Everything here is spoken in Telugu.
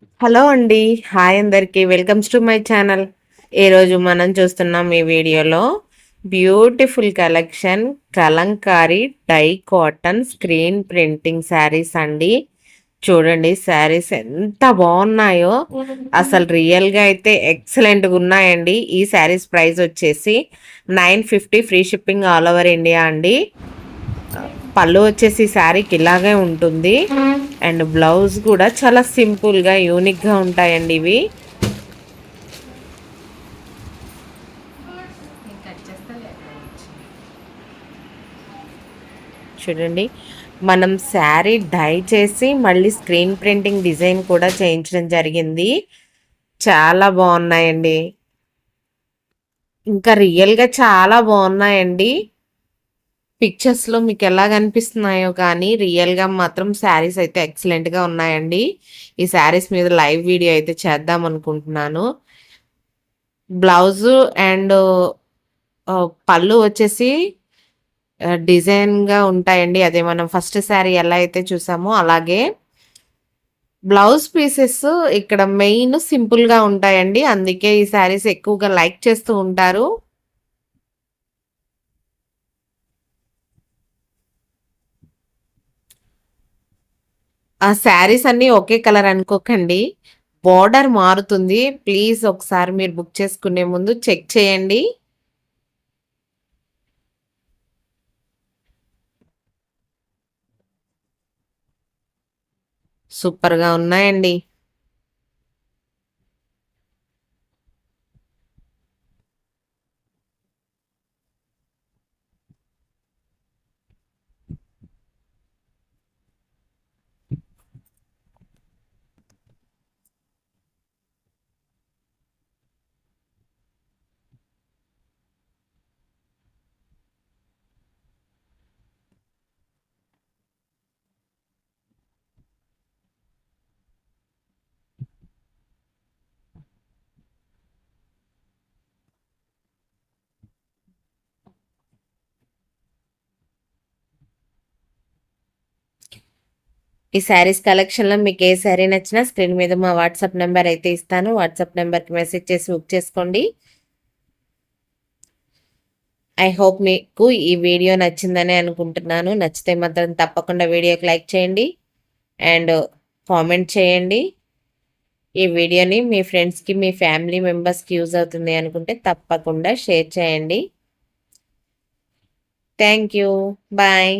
హలో అండి. హాయ్ అందరికీ. Welcomes to my channel. ఈరోజు మనం చూస్తున్నాం ఈ వీడియోలో beautiful collection Kalamkari dye cotton screen printing saris అండి. చూడండి శారీస్ ఎంత బాగున్నాయో, అసలు రియల్గా అయితే ఎక్సలెంట్గా ఉన్నాయండి. ఈ శారీస్ ప్రైస్ వచ్చేసి 950, free shipping all over India అండి. పళ్ళు వచ్చేసి శారీకి ఇలాగే ఉంటుంది. అండ్ బ్లౌజ్ కూడా చాలా సింపుల్గా యూనిక్గా ఉంటాయండి ఇవి. చూడండి, మనం శారీ డై చేసి మళ్ళీ స్క్రీన్ ప్రింటింగ్ డిజైన్ కూడా చేయించడం జరిగింది. చాలా బాగున్నాయండి, ఇంకా రియల్గా చాలా బాగున్నాయండి. పిక్చర్స్లో మీకు ఎలా కనిపిస్తున్నాయో కానీ రియల్గా మాత్రం శారీస్ అయితే ఎక్సలెంట్గా ఉన్నాయండి. ఈ శారీస్ మీద లైవ్ వీడియో అయితే చేద్దాం అనుకుంటున్నాను. బ్లౌజు అండ్ పళ్ళు వచ్చేసి డిజైన్గా ఉంటాయండి. అదే మనం ఫస్ట్ శారీ ఎలా అయితే చూసామో అలాగే. బ్లౌజ్ పీసెస్ ఇక్కడ మెయిన్ సింపుల్గా ఉంటాయండి, అందుకే ఈ శారీస్ ఎక్కువగా లైక్ చేస్తూ ఉంటారు. ఆ శారీస్ అన్నీ ఒకే కలర్ అనుకోకండి, బోర్డర్ మారుతుంది. ప్లీజ్ ఒకసారి మీరు బుక్ చేసుకునే ముందు చెక్ చేయండి. సూపర్గా ఉన్నాయండి. ఈ శారీస్ కలెక్షన్లో మీకు ఏ శారీ నచ్చినా స్క్రీన్ మీద మా వాట్సాప్ నెంబర్ అయితే ఇస్తాను. వాట్సాప్ నెంబర్కి మెసేజ్ చేసి బుక్ చేసుకోండి. ఐ హోప్ మీకు ఈ వీడియో నచ్చిందని అనుకుంటున్నాను. నచ్చితే మాత్రం తప్పకుండా వీడియోకి లైక్ చేయండి అండ్ కామెంట్ చేయండి. ఈ వీడియోని మీ ఫ్రెండ్స్కి, మీ ఫ్యామిలీ మెంబర్స్కి యూజ్ అవుతుంది అనుకుంటే తప్పకుండా షేర్ చేయండి. Thank you. బాయ్.